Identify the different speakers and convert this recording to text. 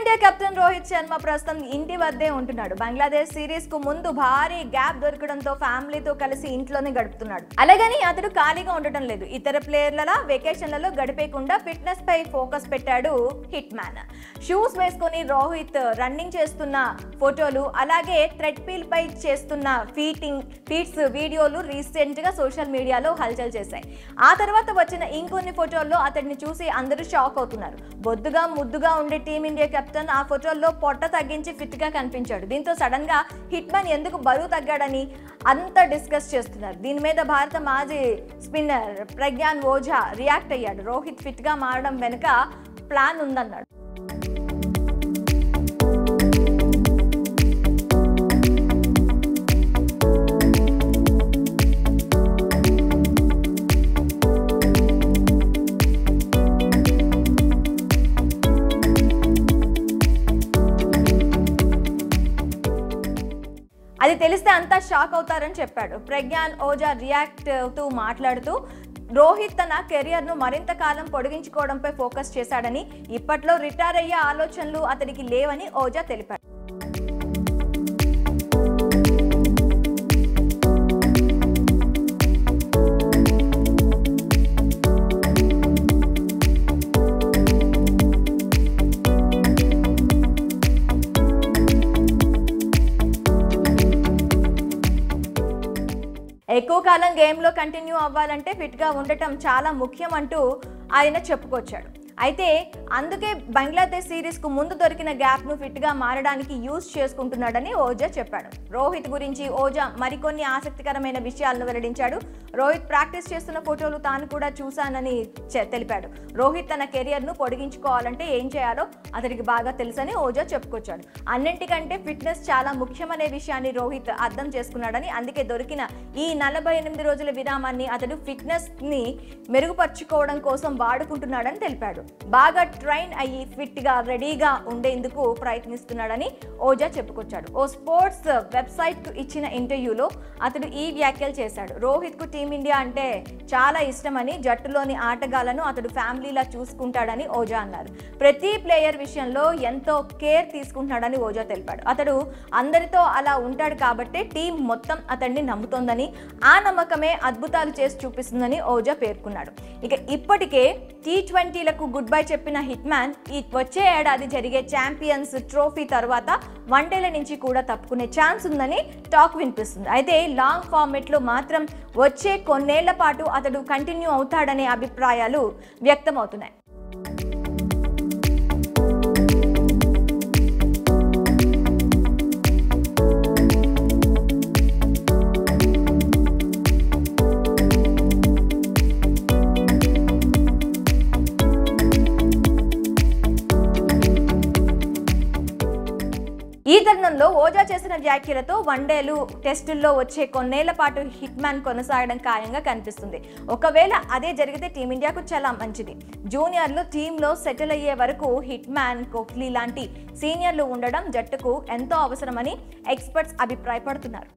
Speaker 1: Team India captain Rohit Sharma ప్రస్తుతం ఇంటి వద్దే ఉంటున్నాడు. బంగ్లాదేశ్ సిరీస్ కు ముందు భారీ గ్యాప్ దొరకడంతో ఫ్యామిలీతో కలిసి ఇంట్లోనే గడుపుతున్నాడు. అలాగని అతడు ఖాళీగా ఉండటం లేదు. ఇతర ప్లేయర్ల వెకేషన్లలో గడిపేయకుండా ఫిట్నెస్ పై ఫోకస్ పెట్టాడు హిట్ మ్యాన్. షూస్ వేసుకొని రోహిత్ రన్నింగ్ చేస్తున్న ఫోటోలు, అలాగే థ్రెడ్మిల్ పై చేస్తున్న ఫీట్స్ వీడియోలు రీసెంట్ గా సోషల్ మీడియాలో హల్చల్ చేశాయి. ఆ తర్వాత వచ్చిన ఇంకొన్ని ఫోటోల్లో అతడిని చూసి అందరూ షాక్ అవుతున్నారు. బొద్దుగా ముద్దుగా ఉండే టీమిండియా కెప్టెన్ ఆ ఫోటోల్లో పొట్ట తగ్గించి ఫిట్ గా కనిపించాడు. దీంతో సడన్ గా హిట్ మ్యాన్ ఎందుకు బరువు తగ్గాడని అంతా డిస్కస్ చేస్తున్నారు. దీని మీద భారత మాజీ స్పిన్నర్ ప్రజ్ఞాన్ ఓజా రియాక్ట్ అయ్యాడు. రోహిత్ ఫిట్ గా మారడం వెనుక ప్లాన్ ఉందన్నాడు. అది తెలిస్తే అంతా షాక్ అవుతారని చెప్పాడు. ప్రజ్ఞాన్ ఓజా రియాక్ట్ అవుతూ మాట్లాడుతూ రోహిత్ తన కెరియర్ను మరింత కాలం పొడిగించుకోవడంపై ఫోకస్ చేశాడని, ఇప్పట్లో రిటైర్ అయ్యే ఆలోచనలు అతడికి లేవని ఓజా తెలిపాడు. ఎక్కువ కాలం గేమ్లో కంటిన్యూ అవ్వాలంటే ఫిట్గా ఉండటం చాలా ముఖ్యం అంటూ ఆయన చెప్పుకొచ్చాడు. అయితే అందుకే బంగ్లాదేశ్ సిరీస్కు ముందు దొరికిన గ్యాప్ను ఫిట్గా మారడానికి యూజ్ చేసుకుంటున్నాడని ఓజా చెప్పాడు. రోహిత్ గురించి ఓజా మరికొన్ని ఆసక్తికరమైన విషయాలను వెల్లడించాడు. రోహిత్ ప్రాక్టీస్ చేస్తున్న ఫోటోలు తాను కూడా చూశానని తెలిపాడు. రోహిత్ తన కెరియర్ను పొడిగించుకోవాలంటే ఏం చేయాలో అతడికి బాగా తెలుసని ఓజా చెప్పుకొచ్చాడు. అన్నింటికంటే ఫిట్నెస్ చాలా ముఖ్యమనే విషయాన్ని రోహిత్ అర్థం చేసుకున్నాడని, అందుకే దొరికిన ఈ 48 రోజుల విరామాన్ని అతడు ఫిట్నెస్ని మెరుగుపరుచుకోవడం కోసం వాడుకుంటున్నాడని తెలిపాడు. బాగా ట్రైన్ అయ్యి ఫిట్గా రెడీగా ఉండేందుకు ప్రయత్నిస్తున్నాడని ఓజా చెప్పుకొచ్చాడు. ఓ స్పోర్ట్స్ వెబ్సైట్కు ఇచ్చిన ఇంటర్వ్యూలో అతడు ఈ వ్యాఖ్యలు చేశాడు. రోహిత్కు టీమిండియా అంటే చాలా ఇష్టమని, జట్టులోని ఆటగాళ్లను అతడు ఫ్యామిలీలా చూసుకుంటాడని ఓజా అన్నారు. ప్రతి ప్లేయర్ విషయంలో ఎంతో కేర్ తీసుకుంటున్నాడని ఓజా తెలిపాడు. అతడు అందరితో అలా ఉంటాడు కాబట్టే టీం మొత్తం అతడిని నమ్ముతోందని, ఆ నమ్మకమే అద్భుతాలు చేసి చూపిస్తుందని ఓజా పేర్కొన్నాడు. ఇక ఇప్పటికే T20లకు గుడ్ బై చెప్పిన హిట్ మ్యాన్ ఈ వచ్చే ఏడాది జరిగే ఛాంపియన్స్ ట్రోఫీ తర్వాత వన్డేల నుంచి కూడా తప్పుకునే ఛాన్స్ ఉందని టాక్ వినిపిస్తుంది. అయితే లాంగ్ ఫార్మెట్లో మాత్రం వచ్చే కొన్నేళ్ల పాటు అతడు కంటిన్యూ అవుతాడనే అభిప్రాయాలు వ్యక్తమవుతున్నాయి. ఈ తరుణంలో ఓజా చేసిన వ్యాఖ్యలతో వన్డేలు, టెస్టుల్లో వచ్చే కొన్నేళ్ల పాటు హిట్ మ్యాన్ కొనసాగడం ఖాయంగా కనిపిస్తుంది. ఒకవేళ అదే జరిగితే టీమిండియాకు చాలా మంచిది. జూనియర్లు టీంలో సెటిల్ అయ్యే వరకు హిట్ మ్యాన్, కోహ్లీ లాంటి సీనియర్లు ఉండడం జట్టుకు ఎంతో అవసరమని ఎక్స్పర్ట్స్ అభిప్రాయపడుతున్నారు.